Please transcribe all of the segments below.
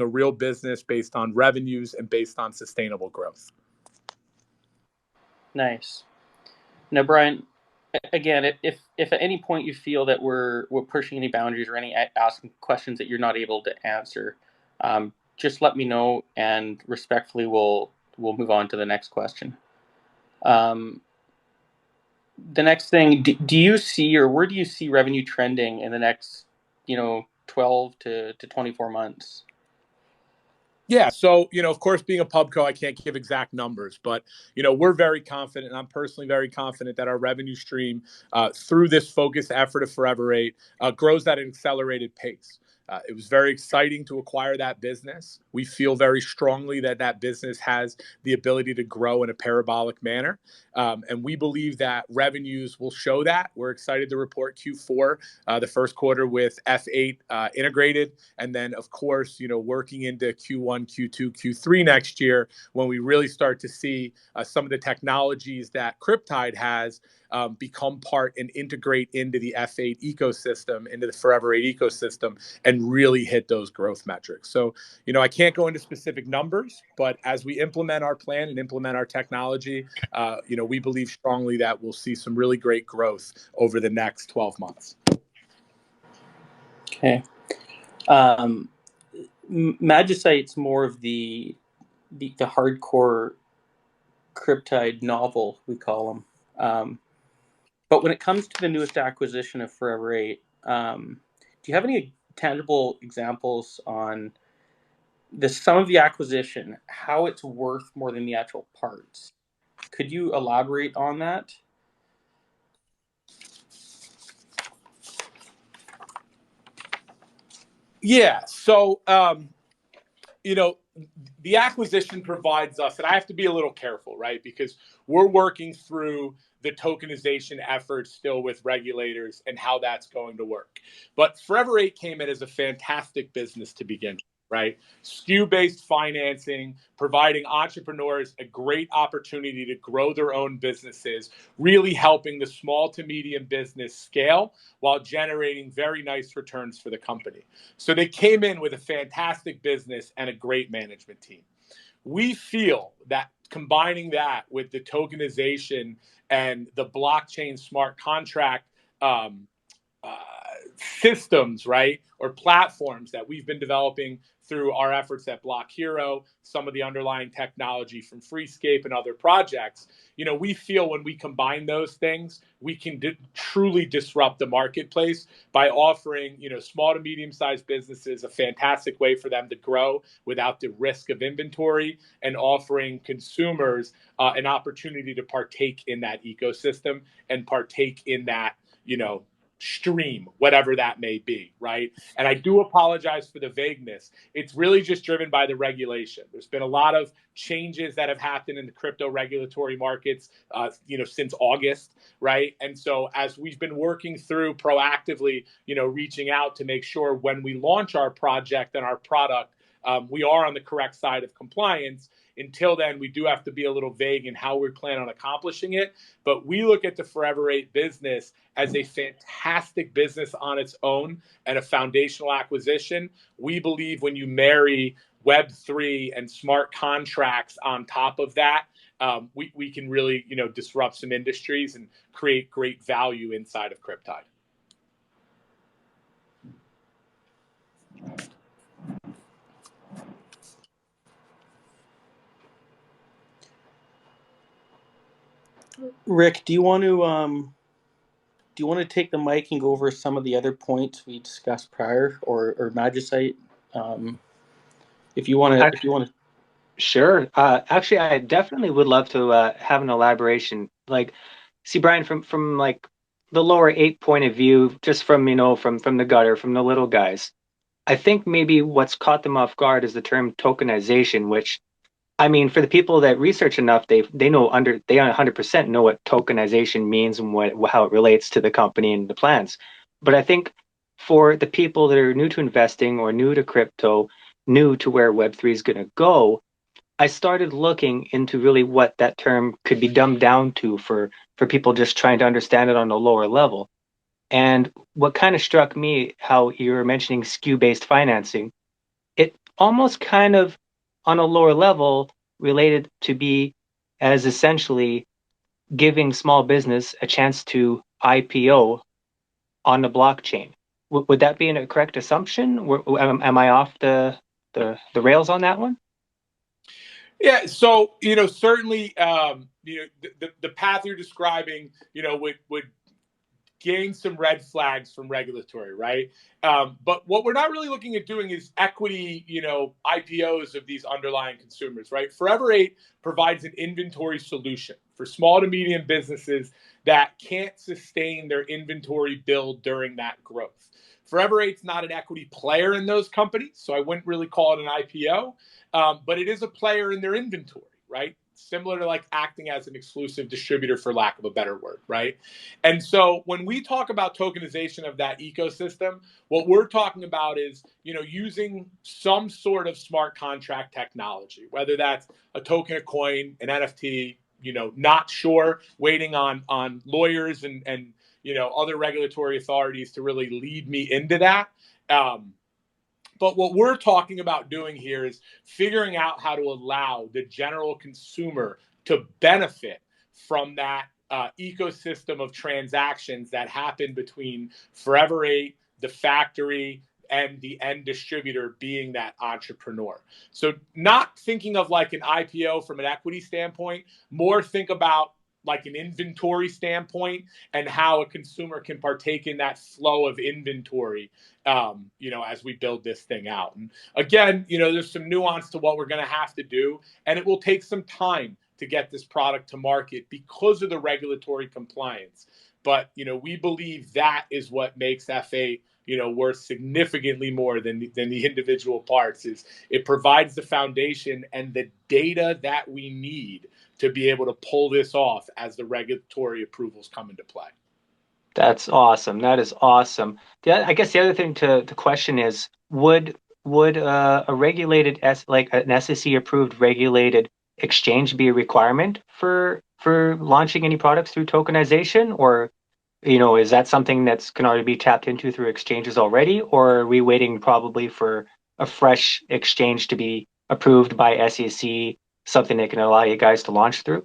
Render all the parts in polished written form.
a real business based on revenues and based on sustainable growth. Nice. Now, Brian, again, if at any point you feel that we're pushing any boundaries or asking questions that you're not able to answer, just let me know, and respectfully we'll move on to the next question. The next thing, do you see, or where do you see revenue trending in the next 12 to 24 months? Yeah. So, of course, being a pubco, I can't give exact numbers, but, we're very confident, and I'm personally very confident that our revenue stream through this focused effort of Forever 8 grows at an accelerated pace. It was very exciting to acquire that business. We feel very strongly that that business has the ability to grow in a parabolic manner. And we believe that revenues will show that. We're excited to report Q4, the first quarter with F8 integrated. And then, of course, working into Q1, Q2, Q3 next year, when we really start to see some of the technologies that Cryptyde has become part and integrate into the F8 ecosystem, into the Forever 8 ecosystem, and really hit those growth metrics. So, I can't go into specific numbers, but as we implement our plan and implement our technology, we believe strongly that we'll see some really great growth over the next 12 months. Okay. Magicite's more of the hardcore Cryptyde novel, we call them. But when it comes to the newest acquisition of Forever 8, do you have any tangible examples on the sum of the acquisition, how it's worth more than the actual parts? Could you elaborate on that? Yeah. So, the acquisition provides us, and I have to be a little careful, right? Because we're working through the tokenization efforts still with regulators and how that's going to work. But Forever 8 came in as a fantastic business to begin with, right? SKU-based financing, providing entrepreneurs a great opportunity to grow their own businesses, really helping the small to medium business scale while generating very nice returns for the company. So they came in with a fantastic business and a great management team. We feel that combining that with the tokenization and the blockchain smart contract systems, right, or platforms that we've been developing through our efforts at Block Hero, some of the underlying technology from Freescape and other projects, we feel when we combine those things, we can truly disrupt the marketplace by offering, small to medium-sized businesses a fantastic way for them to grow without the risk of inventory, and offering consumers an opportunity to partake in that ecosystem and partake in that, stream, whatever that may be, right? And I do apologize for the vagueness. It's really just driven by the regulation. There's been a lot of changes that have happened in the crypto regulatory markets, since August, right? And so as we've been working through proactively, reaching out to make sure when we launch our project and our product, we are on the correct side of compliance. Until then, we do have to be a little vague in how we plan on accomplishing it. But we look at the Forever 8 business as a fantastic business on its own and a foundational acquisition. We believe when you marry Web3 and smart contracts on top of that, we can really, disrupt some industries and create great value inside of Cryptyde. Rick, do you want to take the mic and go over some of the other points we discussed prior, or Magicite, if you want to? Sure. Actually, I definitely would love to have an elaboration. See, Brian, from like the lower 8 point of view, just from from the gutter, from the little guys, I think maybe what's caught them off guard is the term tokenization, which, I mean, for the people that research enough, they 100% know what tokenization means and how it relates to the company and the plans. But I think for the people that are new to investing or new to crypto, new to where Web3 is going to go, I started looking into really what that term could be dumbed down to for people just trying to understand it on a lower level. And what kind of struck me, how you were mentioning SKU-based financing, almost kind of on a lower level related to be as essentially giving small business a chance to IPO on the blockchain. Would that be a correct assumption? Am I off the rails on that one? Yeah, so certainly, the path you're describing, would gain some red flags from regulatory, right? But what we're not really looking at doing is equity, IPOs of these underlying consumers, right? Forever 8 provides an inventory solution for small to medium businesses that can't sustain their inventory build during that growth. Forever 8's not an equity player in those companies, so I wouldn't really call it an IPO, but it is a player in their inventory, right? Similar to like acting as an exclusive distributor, for lack of a better word, right? And so when we talk about tokenization of that ecosystem, what we're talking about is, using some sort of smart contract technology, whether that's a token, a coin, an NFT, not sure, waiting on lawyers and other regulatory authorities to really lead me into that. But what we're talking about doing here is figuring out how to allow the general consumer to benefit from that ecosystem of transactions that happen between Forever 8, the factory, and the end distributor being that entrepreneur. So not thinking of like an IPO from an equity standpoint, more think about like an inventory standpoint and how a consumer can partake in that flow of inventory, as we build this thing out. And again, there's some nuance to what we're going to have to do, and it will take some time to get this product to market because of the regulatory compliance. But, we believe that is what makes F8, worth significantly more than the individual parts. Is it provides the foundation and the data that we need to be able to pull this off as the regulatory approvals come into play. That's awesome. That is awesome. I guess the other thing to question is, would a regulated like an SEC approved regulated exchange be a requirement for launching any products through tokenization, or is that something that's can already be tapped into through exchanges already, or are we waiting probably for a fresh exchange to be approved by SEC, something that can allow you guys to launch through?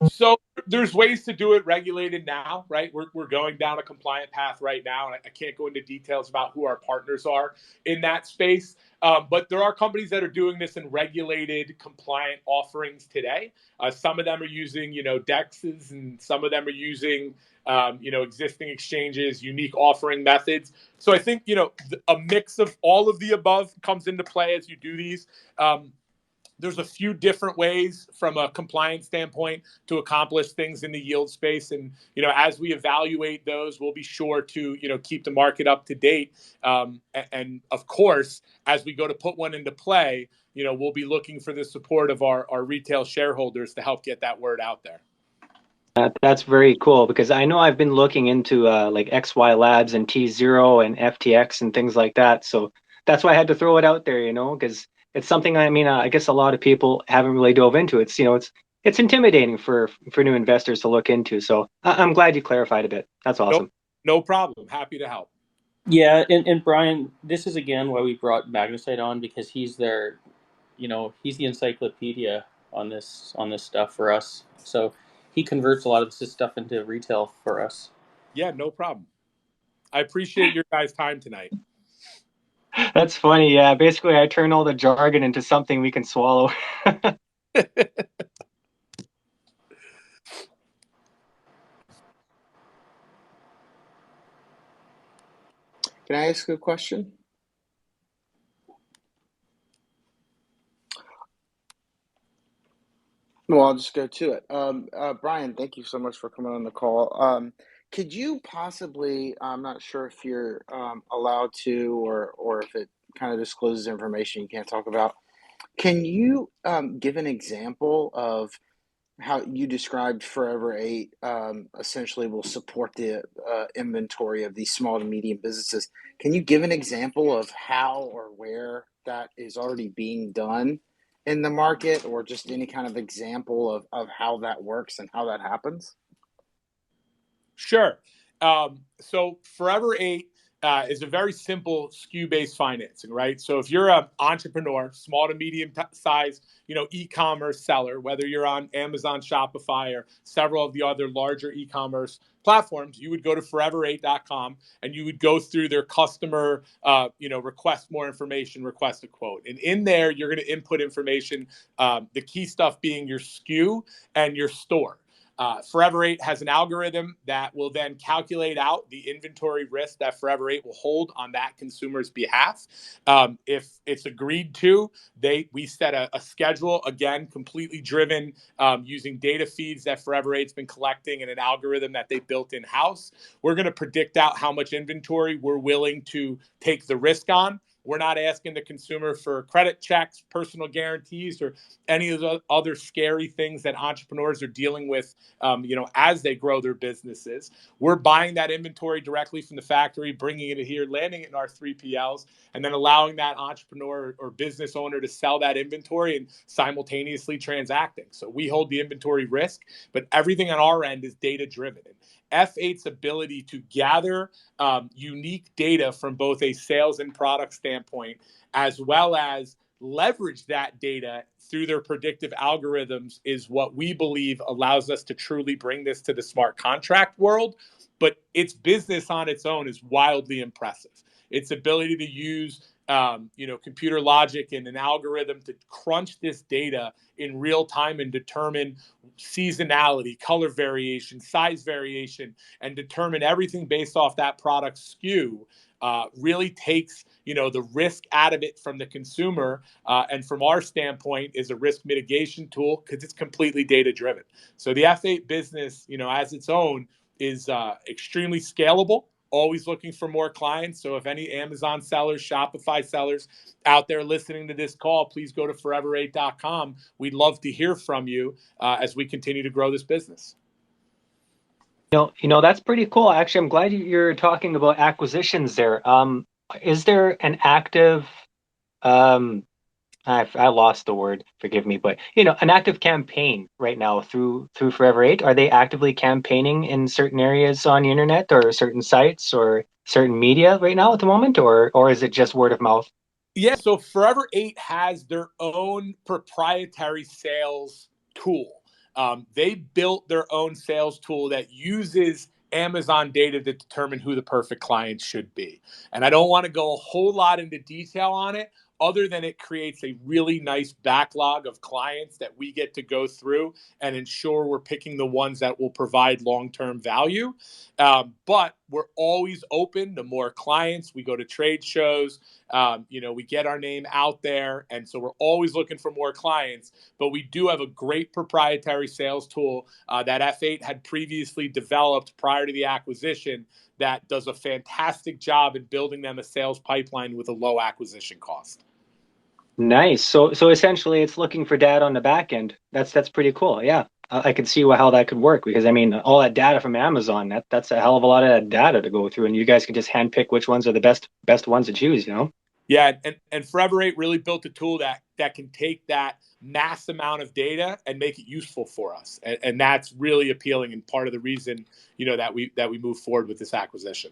So there's ways to do it regulated now, right? We're going down a compliant path right now, and I can't go into details about who our partners are in that space. But there are companies that are doing this in regulated, compliant offerings today. Some of them are using, DEXs, and some of them are using, existing exchanges, unique offering methods. So I think, a mix of all of the above comes into play as you do these. There's a few different ways from a compliance standpoint to accomplish things in the yield space. And, as we evaluate those, we'll be sure to, keep the market up to date. And of course, as we go to put one into play, we'll be looking for the support of our retail shareholders to help get that word out there. That's very cool because I know I've been looking into like XY Labs and T0 and FTX and things like that. So that's why I had to throw it out there, because it's something, I guess a lot of people haven't really dove into. It's intimidating for new investors to look into. So I'm glad you clarified a bit. That's awesome. No problem. Happy to help. Yeah, and Brian, this is again why we brought Magnesite on, because he's their, he's the encyclopedia on this stuff for us. So he converts a lot of this stuff into retail for us. Yeah, no problem. I appreciate your guys' time tonight. That's funny. Yeah, basically I turn all the jargon into something we can swallow. Can I ask a question? Well, I'll just go to it. Brian, thank you so much for coming on the call. Could you possibly, I'm not sure if you're allowed to, or if it kind of discloses information you can't talk about. Can you give an example of how you described Forever 8 essentially will support the inventory of these small to medium businesses? Can you give an example of how or where that is already being done in the market, or just any kind of example of how that works and how that happens? Sure. So Forever 8 is a very simple SKU-based financing, right? So if you're an entrepreneur, small to medium size, e-commerce seller, whether you're on Amazon, Shopify, or several of the other larger e-commerce platforms, you would go to forever8.com and you would go through their customer, request more information, request a quote. And in there, you're going to input information, the key stuff being your SKU and your store. Forever 8 has an algorithm that will then calculate out the inventory risk that Forever 8 will hold on that consumer's behalf. If it's agreed to, we set a schedule, again, completely driven using data feeds that Forever 8's been collecting and an algorithm that they built in-house. We're going to predict out how much inventory we're willing to take the risk on. We're not asking the consumer for credit checks, personal guarantees, or any of the other scary things that entrepreneurs are dealing with, as they grow their businesses. We're buying that inventory directly from the factory, bringing it here, landing it in our 3PLs, and then allowing that entrepreneur or business owner to sell that inventory and simultaneously transacting. So we hold the inventory risk, but everything on our end is data-driven. F8's ability to gather unique data from both a sales and product standpoint, as well as leverage that data through their predictive algorithms, is what we believe allows us to truly bring this to the smart contract world. But its business on its own is wildly impressive. Its ability to use computer logic and an algorithm to crunch this data in real time and determine seasonality, color variation, size variation, and determine everything based off that product SKU really takes the risk out of it from the consumer, and from our standpoint is a risk mitigation tool because it's completely data driven. So the F8 business, as its own, is extremely scalable. Always looking for more clients. So if any Amazon sellers, Shopify sellers out there listening to this call, please go to forever8.com. We'd love to hear from you as we continue to grow this business. That's pretty cool. Actually, I'm glad you're talking about acquisitions there. Is there an active, I lost the word, forgive me, but an active campaign right now through Forever 8? Are they actively campaigning in certain areas on the internet or certain sites or certain media right now at the moment, or is it just word of mouth? Yeah, so Forever 8 has their own proprietary sales tool. They built their own sales tool that uses Amazon data to determine who the perfect client should be. And I don't want to go a whole lot into detail on it, other than it creates a really nice backlog of clients that we get to go through and ensure we're picking the ones that will provide long-term value. But we're always open to more clients. We go to trade shows. We get our name out there. And so we're always looking for more clients. But we do have a great proprietary sales tool that F8 had previously developed prior to the acquisition that does a fantastic job in building them a sales pipeline with a low acquisition cost. Nice. So essentially it's looking for data on the back end. That's pretty cool. Yeah. I can see how that could work, because all that data from Amazon, that's a hell of a lot of data to go through, and you guys can just handpick which ones are the best ones to choose, Yeah, and Forever 8 really built a tool that can take that mass amount of data and make it useful for us, and that's really appealing and part of the reason that we move forward with this acquisition.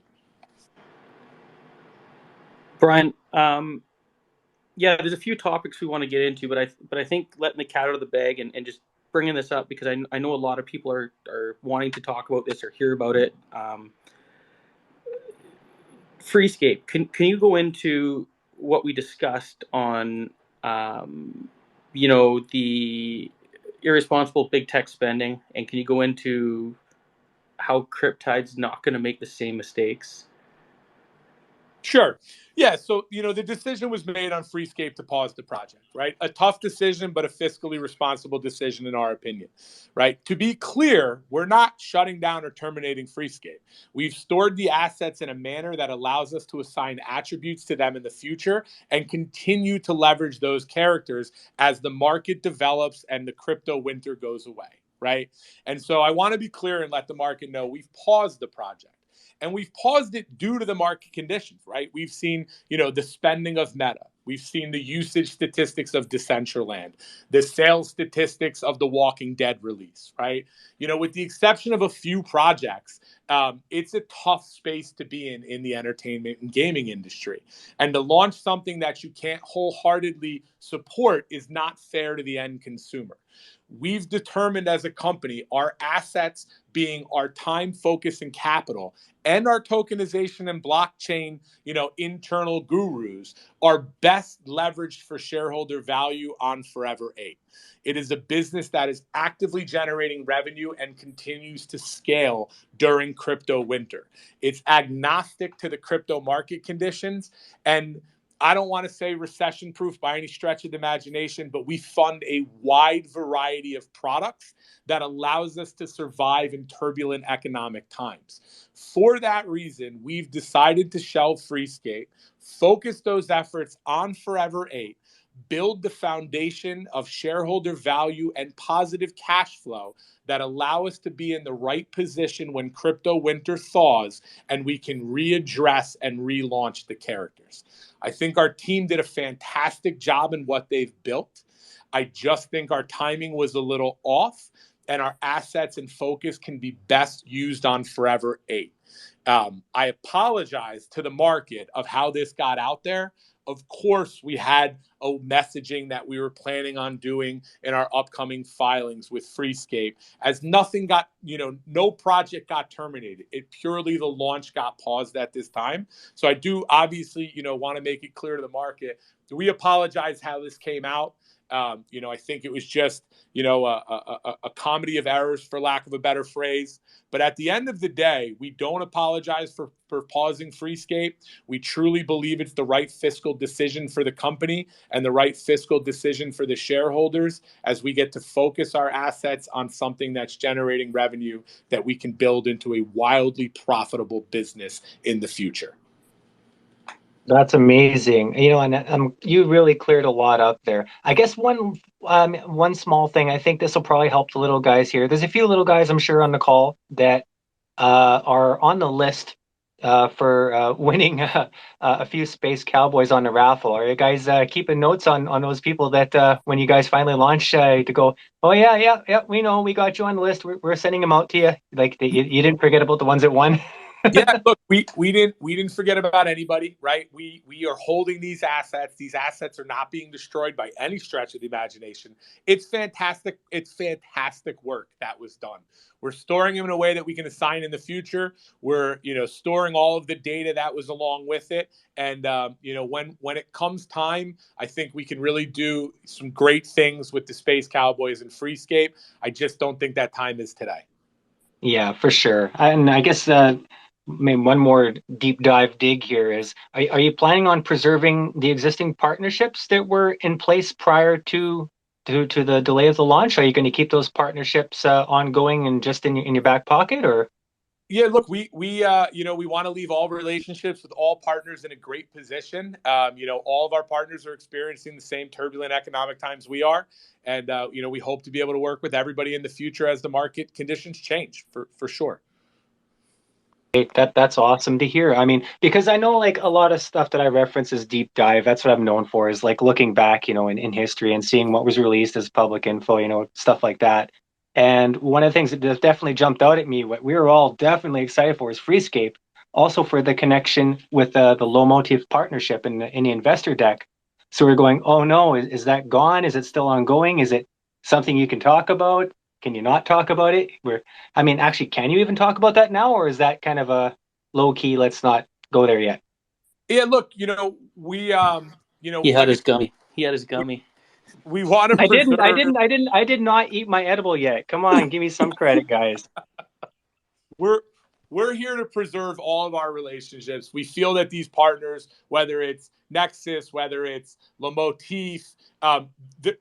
Brian, there's a few topics we want to get into, but I think letting the cat out of the bag and just bringing this up, because I know a lot of people are wanting to talk about this or hear about it. Freescape, can you go into what we discussed on the irresponsible big tech spending, and can you go into how Cryptyde's not going to make the same mistakes? Sure. Yeah. So, the decision was made on Freescape to pause the project, right? A tough decision, but a fiscally responsible decision in our opinion, right? To be clear, we're not shutting down or terminating Freescape. We've stored the assets in a manner that allows us to assign attributes to them in the future and continue to leverage those characters as the market develops and the crypto winter goes away, right? And so I want to be clear and let the market know we've paused the project. And we've paused it due to the market conditions, right? We've seen, the spending of Meta. We've seen the usage statistics of Decentraland, the sales statistics of the Walking Dead release, right? With the exception of a few projects, it's a tough space to be in the entertainment and gaming industry. And to launch something that you can't wholeheartedly support is not fair to the end consumer. We've determined as a company our assets being our time, focus, and capital, and our tokenization and blockchain, internal gurus are best leveraged for shareholder value on Forever 8. It is a business that is actively generating revenue and continues to scale during crypto winter. It's agnostic to the crypto market conditions. And I don't want to say recession proof by any stretch of the imagination, but we fund a wide variety of products that allows us to survive in turbulent economic times. For that reason, we've decided to shelve Freescape, focus those efforts on Forever 8, build the foundation of shareholder value and positive cash flow that allow us to be in the right position when crypto winter thaws and we can readdress and relaunch the characters. I think our team did a fantastic job in what they've built. I just think our timing was a little off, and our assets and focus can be best used on Forever 8. I apologize to the market of how this got out there. Of course, we had a messaging that we were planning on doing in our upcoming filings with Freescape, as nothing got, no project got terminated. It purely the launch got paused at this time. So I do obviously, want to make it clear to the market. We apologize how this came out. I think it was just, a comedy of errors, for lack of a better phrase. But at the end of the day, we don't apologize for pausing Freescape. We truly believe it's the right fiscal decision for the company and the right fiscal decision for the shareholders as we get to focus our assets on something that's generating revenue that we can build into a wildly profitable business in the future. That's amazing. And you really cleared a lot up there. I guess one small thing, I think this will probably help the little guys here. There's a few little guys, I'm sure, on the call that are on the list for winning a few Space Cowboys on the raffle. Are you guys keeping notes on those people that when you guys finally launch to go, oh, yeah, we know, we got you on the list. We're sending them out to you. Like you didn't forget about the ones that won? Yeah, look, we didn't forget about anybody, right? We are holding these assets. These assets are not being destroyed by any stretch of the imagination. It's fantastic. It's fantastic work that was done. We're storing them in a way that we can assign in the future. We're, storing all of the data that was along with it. And, when it comes time, I think we can really do some great things with the Space Cowboys and Freescape. I just don't think that time is today. Yeah, for sure. And I guess maybe one more deep dive dig here is, are you planning on preserving the existing partnerships that were in place prior to the delay of the launch? Are you going to keep those partnerships ongoing and just in your back pocket, or? Yeah, look, we want to leave all relationships with all partners in a great position. All of our partners are experiencing the same turbulent economic times we are, and we hope to be able to work with everybody in the future as the market conditions change, for sure. That's awesome to hear. I mean, because I know like a lot of stuff that I reference is deep dive. That's what I'm known for, is like looking back, in history and seeing what was released as public info, stuff like that. And one of the things that definitely jumped out at me, what we were all definitely excited for, is Freescape, also for the connection with the low motive partnership in the investor deck. So we're going, oh no, is that gone? Is it still ongoing? Is it something you can talk about? Can you not talk about it? Actually, can you even talk about that now, or is that kind of a low key? Let's not go there yet. Yeah, look, we He had his gummy. We want to I preserve. I did not eat my edible yet. Come on, give me some credit, guys. We're here to preserve all of our relationships. We feel that these partners, whether it's Nexus, whether it's Lemotif,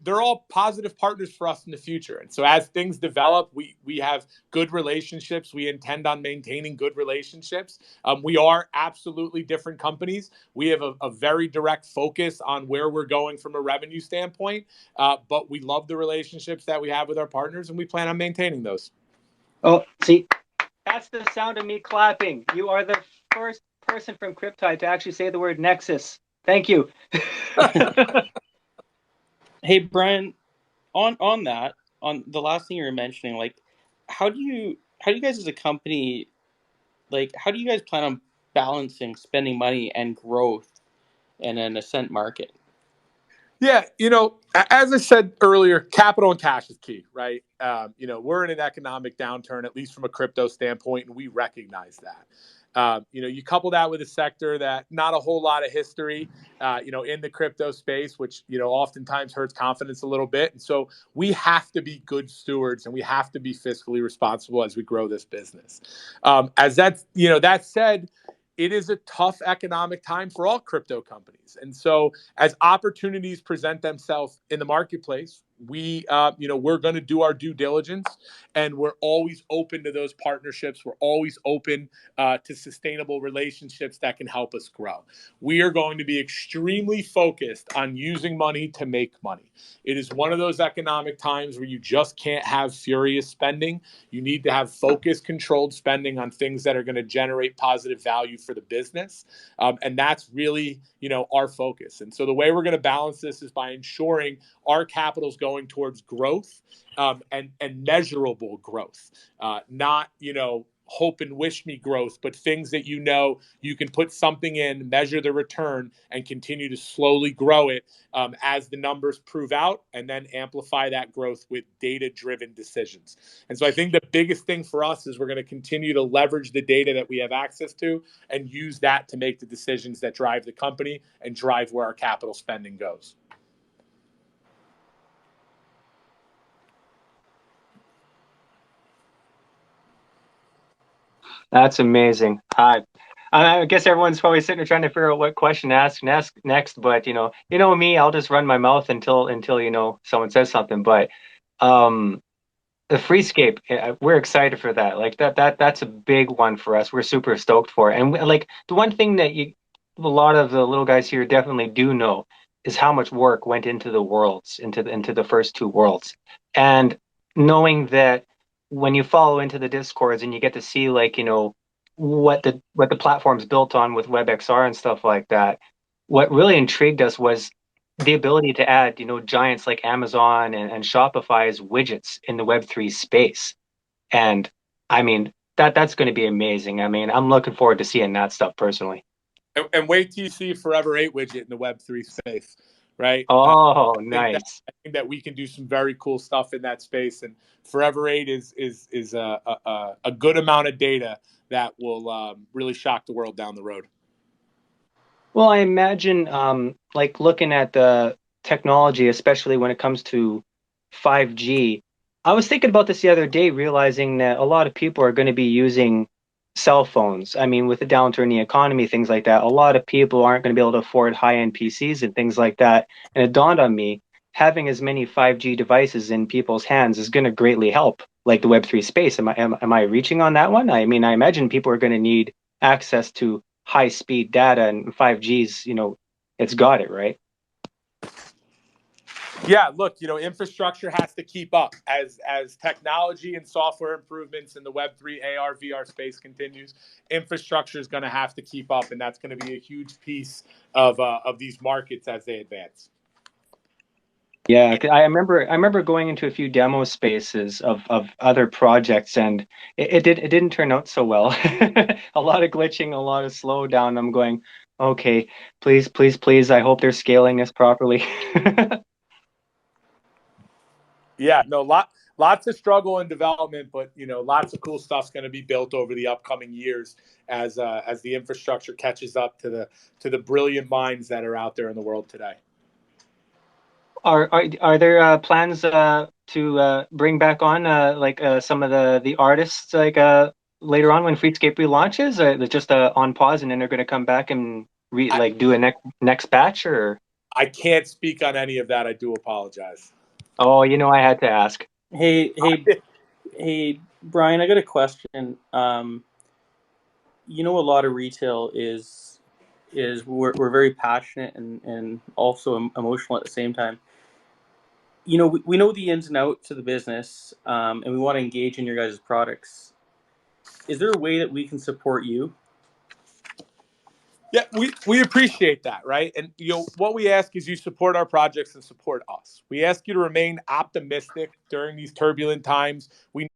they're all positive partners for us in the future. And so as things develop, we have good relationships. We intend on maintaining good relationships. We are absolutely different companies. We have a very direct focus on where we're going from a revenue standpoint, but we love the relationships that we have with our partners, and we plan on maintaining those. Oh, see, that's the sound of me clapping. You are the first person from Cryptyde to actually say the word Nexus. Thank you. Hey, Brian, on the last thing you were mentioning, like how do you guys as a company like, how do you guys plan on balancing spending money and growth in an ascent market? Yeah, as I said earlier, capital and cash is key, right? We're in an economic downturn, at least from a crypto standpoint, and we recognize that. You couple that with a sector that not a whole lot of history, in the crypto space, which, oftentimes hurts confidence a little bit. And so we have to be good stewards and we have to be fiscally responsible as we grow this business. That said, it is a tough economic time for all crypto companies. And so as opportunities present themselves in the marketplace, we're going to do our due diligence, and we're always open to those partnerships. We're always open to sustainable relationships that can help us grow. We are going to be extremely focused on using money to make money. It is one of those economic times where you just can't have furious spending. You need to have focused, controlled spending on things that are going to generate positive value for the business. And that's really, our focus. And so the way we're going to balance this is by ensuring our capital is going towards growth, and measurable growth, not, hope and wish me growth, but things that you can put something in, measure the return, and continue to slowly grow it as the numbers prove out, and then amplify that growth with data-driven decisions. And so I think the biggest thing for us is we're going to continue to leverage the data that we have access to and use that to make the decisions that drive the company and drive where our capital spending goes. That's amazing. I guess everyone's probably sitting there trying to figure out what question to ask next. But me, I'll just run my mouth until someone says something. But the Freescape, we're excited for that. Like that's a big one for us. We're super stoked for it. And like the one thing that a lot of the little guys here definitely do know is how much work went into the worlds, into the first two worlds, and knowing that when you follow into the discords and you get to see like what the platform's built on with WebXR and stuff like that, what really intrigued us was the ability to add, giants like Amazon and Shopify's widgets in the Web3 space. And I mean, that's going to be amazing. I mean, I'm looking forward to seeing that stuff personally. And wait till you see Forever 8 widget in the Web3 space, right? Oh, I nice. think that we can do some very cool stuff in that space. And Forever 8 is a good amount of data that will really shock the world down the road. Well, I imagine like looking at the technology, especially when it comes to 5G. I was thinking about this the other day, realizing that a lot of people are going to be using cell phones. I mean, with the downturn in the economy, things like that, a lot of people aren't going to be able to afford high-end PCs and things like that. And it dawned on me, having as many 5G devices in people's hands is going to greatly help, like the Web3 space. Am I reaching on that one? I mean, I imagine people are going to need access to high speed data, and 5G's, it's got it, right? Yeah, look, infrastructure has to keep up as technology and software improvements in the Web3 AR VR space continues. Infrastructure is going to have to keep up, and that's going to be a huge piece of these markets as they advance. Yeah, I remember going into a few demo spaces of other projects, and it didn't turn out so well. A lot of glitching, a lot of slowdown. I'm going, okay, please, please, please. I hope they're scaling this properly. Yeah, no, lots of struggle and development, but lots of cool stuff's going to be built over the upcoming years as the infrastructure catches up to the brilliant minds that are out there in the world today. Are there plans to bring back on like some of the artists like later on when Freescape relaunches? They're just on pause and then they're going to come back and do a next batch, or? I can't speak on any of that. I do apologize. Oh, I had to ask. Hey, Brian, I got a question. A lot of retail is we're very passionate and also emotional at the same time. We know the ins and outs of the business, and we want to engage in your guys' products. Is there a way that we can support you? Yeah, we appreciate that, right? And what we ask is you support our projects and support us. We ask you to remain optimistic during these turbulent times. We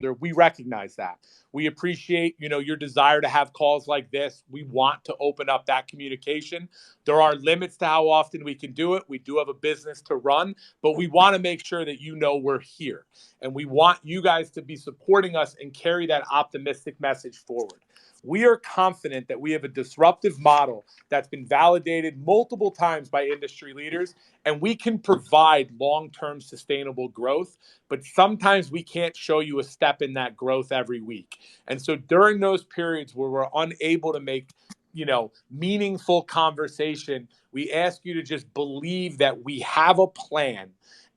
shareholder. We recognize that. We appreciate, your desire to have calls like this. We want to open up that communication. There are limits to how often we can do it. We do have a business to run, but we want to make sure that we're here. And we want you guys to be supporting us and carry that optimistic message forward. We are confident that we have a disruptive model that's been validated multiple times by industry leaders, and we can provide long-term sustainable growth, but sometimes we can't show you a step in that growth every week. And so during those periods where we're unable to make, meaningful conversation, we ask you to just believe that we have a plan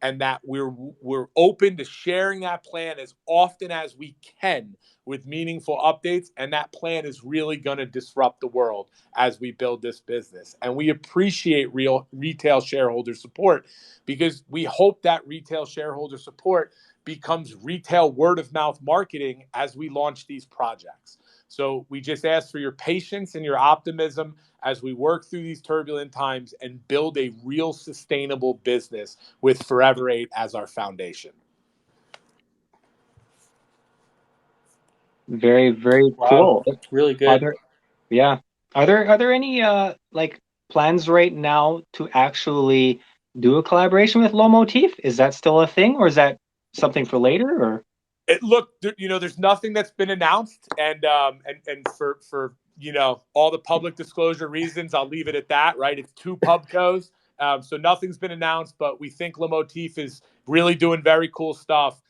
and that we're open to sharing that plan as often as we can with meaningful updates. And that plan is really going to disrupt the world as we build this business. And we appreciate real retail shareholder support, because we hope that retail shareholder support becomes retail word of mouth marketing as we launch these projects. So we just ask for your patience and your optimism as we work through these turbulent times and build a real sustainable business with Forever 8 as our foundation. Very, very Wow, cool. really good. Are there any like plans right now to actually do a collaboration with Lomotif? Is that still a thing, or is that something for later? Or Look, there's nothing that's been announced, and for all the public disclosure reasons, I'll leave it at that. Right, it's two pubcos, so nothing's been announced, but we think Lomotif is really doing very cool stuff.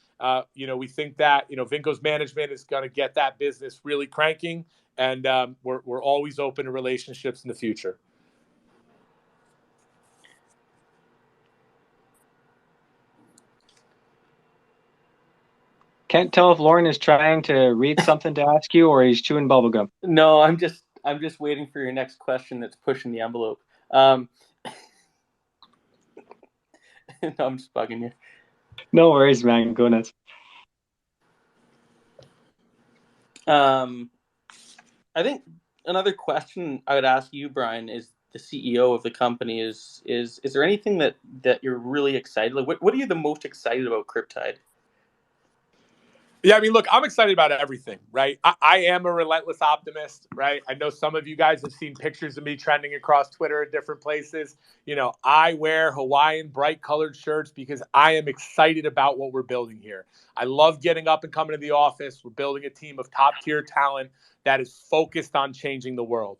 We think that Vinco's management is going to get that business really cranking, and we're always open to relationships in the future. can't tell if Lauren is trying to read something to ask you or he's chewing bubblegum. No, I'm just waiting for your next question that's pushing the envelope. No, I'm just bugging you. No worries, man. Go nuts. I think another question I would ask you, Brian, is the CEO of the company. Is there anything that you're really excited? Like, what are you the most excited about Cryptyde? Yeah, I mean, look, I'm excited about everything, right? I am a relentless optimist, right? I know some of you guys have seen pictures of me trending across Twitter at different places. I wear Hawaiian bright colored shirts because I am excited about what we're building here. I love getting up and coming to the office. We're building a team of top tier talent that is focused on changing the world.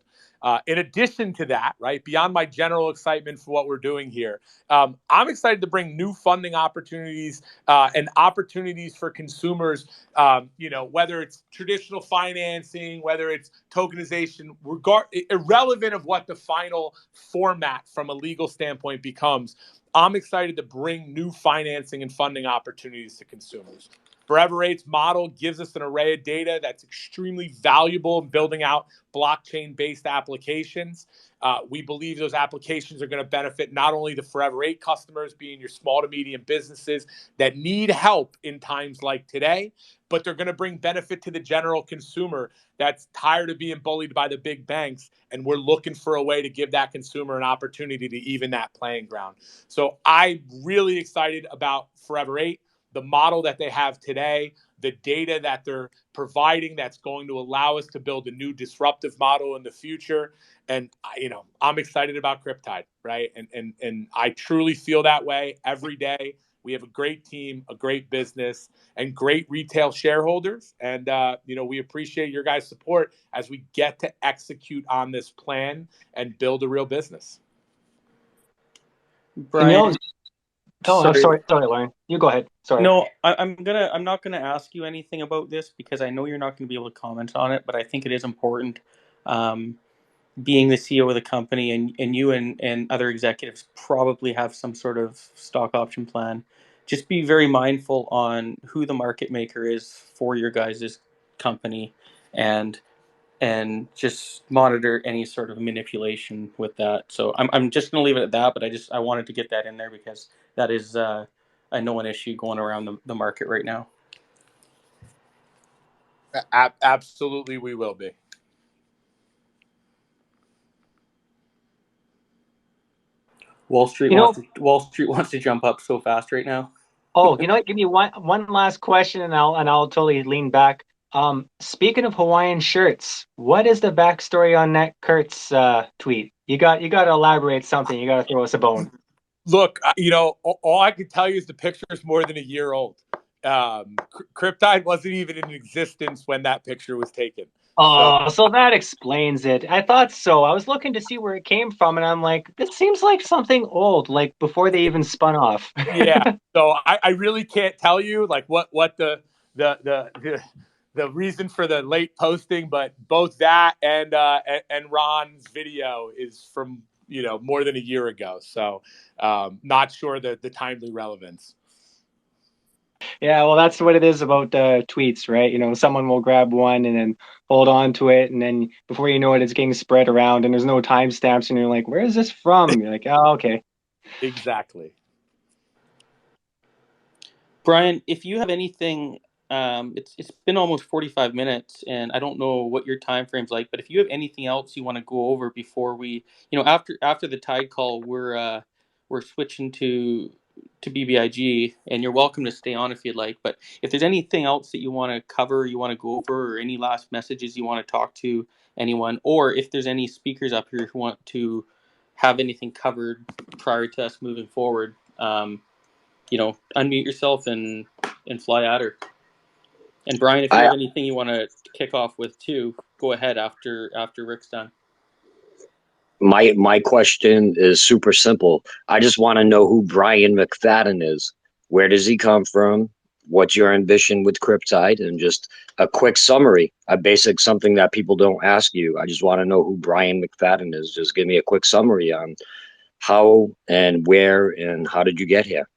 In addition to that, right, beyond my general excitement for what we're doing here, I'm excited to bring new funding opportunities and opportunities for consumers, whether it's traditional financing, whether it's tokenization, irrelevant of what the final format from a legal standpoint becomes. I'm excited to bring new financing and funding opportunities to consumers. Forever 8's model gives us an array of data that's extremely valuable in building out blockchain-based applications. We believe those applications are going to benefit not only the Forever 8 customers, being your small to medium businesses that need help in times like today, but they're going to bring benefit to the general consumer that's tired of being bullied by the big banks, and we're looking for a way to give that consumer an opportunity to even that playing ground. So I'm really excited about Forever 8. The model that they have today, the data that they're providing that's going to allow us to build a new disruptive model in the future. And, I'm excited about Cryptyde, right? And I truly feel that way every day. We have a great team, a great business, and great retail shareholders. And, we appreciate your guys' support as we get to execute on this plan and build a real business. Brian, sorry, Lauren. You go ahead. Sorry. No, I'm not gonna ask you anything about this because I know you're not gonna be able to comment on it, but I think it is important. Being the CEO of the company, and you and other executives probably have some sort of stock option plan. Just be very mindful on who the market maker is for your guys' company, and just monitor any sort of manipulation with that. So I'm just going to leave it at that, but I wanted to get that in there because that is a known issue going around the market right now. Absolutely, we will be. Wall Street wants to jump up so fast right now. Oh, you know what? Give me one last question, and I'll totally lean back. Speaking of Hawaiian shirts, what is the backstory on that Kurt's tweet? You got to elaborate something. You got to throw us a bone. Look, all I can tell you is the picture is more than a year old. Cryptide wasn't even in existence when that picture was taken. Oh, so that explains it. I thought so. I was looking to see where it came from, and I'm like, this seems like something old, like before they even spun off. Yeah. So I really can't tell you like what the reason for the late posting, but both that and Ron's video is from more than a year ago. So not sure the timely relevance. Yeah, well, that's what it is about tweets, right? Someone will grab one and then hold on to it, and then before you know it, it's getting spread around, and there's no timestamps, and you're like, "Where is this from?" You're like, "Oh, okay." Exactly. Brian, if you have anything, it's been almost 45 minutes, and I don't know what your time frame's like, but if you have anything else you want to go over before we, after the Tide call, we're switching to BBIG, and you're welcome to stay on if you'd like. But if there's anything else that you want to cover, you want to go over, or any last messages you want to talk to anyone, or if there's any speakers up here who want to have anything covered prior to us moving forward, unmute yourself and fly at her. And Brian, if you have anything you want to kick off with too, go ahead after Rick's done. My question is super simple. I just want to know who Brian McFadden is. Where does he come from? What's your ambition with Cryptyde? And just a quick summary, a basic something that people don't ask you. I just want to know who Brian McFadden is. Just give me a quick summary on how and where and how did you get here?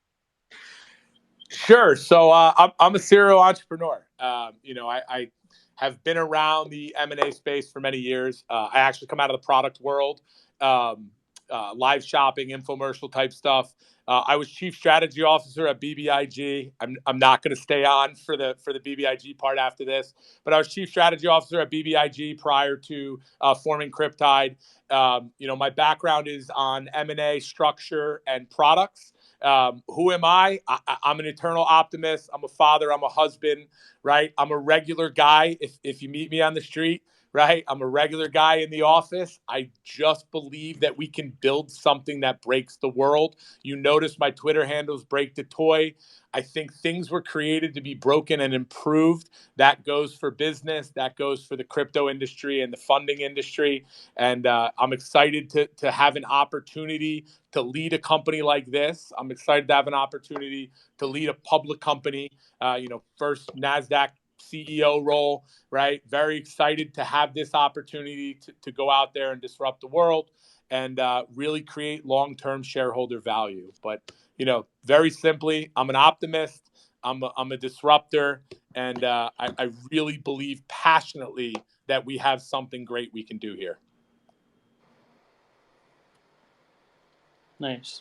Sure. So I'm a serial entrepreneur. I have been around the M&A space for many years. I actually come out of the product world, live shopping, infomercial type stuff. I was chief strategy officer at BBIG. I'm not going to stay on for the BBIG part after this, but I was chief strategy officer at BBIG prior to forming Cryptyde. My background is on M&A structure and products. Who am I? I'm an eternal optimist. I'm a father. I'm a husband, right? I'm a regular guy. If you meet me on the street, right? I'm a regular guy in the office. I just believe that we can build something that breaks the world. You notice my Twitter handles break the toy. I think things were created to be broken and improved. That goes for business. That goes for the crypto industry and the funding industry. And I'm excited to have an opportunity to lead a company like this. I'm excited to have an opportunity to lead a public company, first NASDAQ CEO role, right? Very excited to have this opportunity to go out there and disrupt the world and really create long-term shareholder value. But, very simply, I'm an optimist. I'm a disruptor. And I really believe passionately that we have something great we can do here. Nice.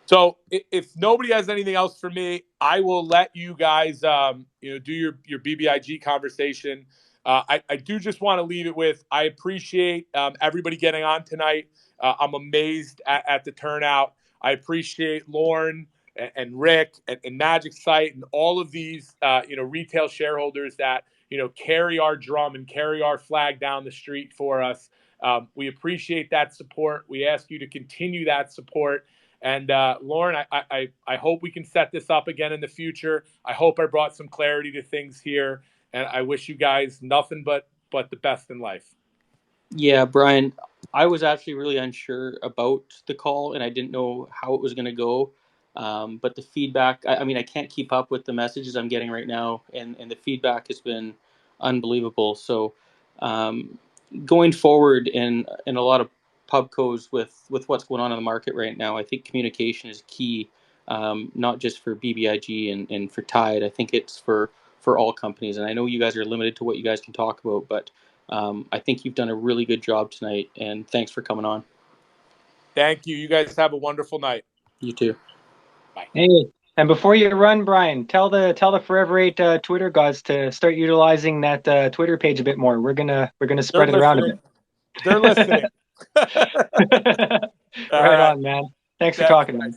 So if nobody has anything else for me, I will let you guys, do your BBIG conversation. I do just want to leave it with, I appreciate everybody getting on tonight. I'm amazed at the turnout. I appreciate Lauren and Rick and Magic Site and all of these, retail shareholders that, carry our drum and carry our flag down the street for us. We appreciate that support. We ask you to continue that support. And Lauren, I hope we can set this up again in the future. I hope I brought some clarity to things here. And I wish you guys nothing but the best in life. Yeah, Brian, I was actually really unsure about the call, and I didn't know how it was going to go. But the feedback, I can't keep up with the messages I'm getting right now, and the feedback has been unbelievable. So going forward in a lot of pubcos with what's going on in the market right now, I think communication is key, not just for BBIG and for Tide. I think it's for all companies. And I know you guys are limited to what you guys can talk about, but I think you've done a really good job tonight, and thanks for coming on. Thank you. You guys have a wonderful night. You too. Bye. Hey, and before you run, Brian, tell the Forever 8 Twitter gods to start utilizing that Twitter page a bit more. We're gonna spread it around a bit. They're listening. Right on, man. Thanks for talking, man.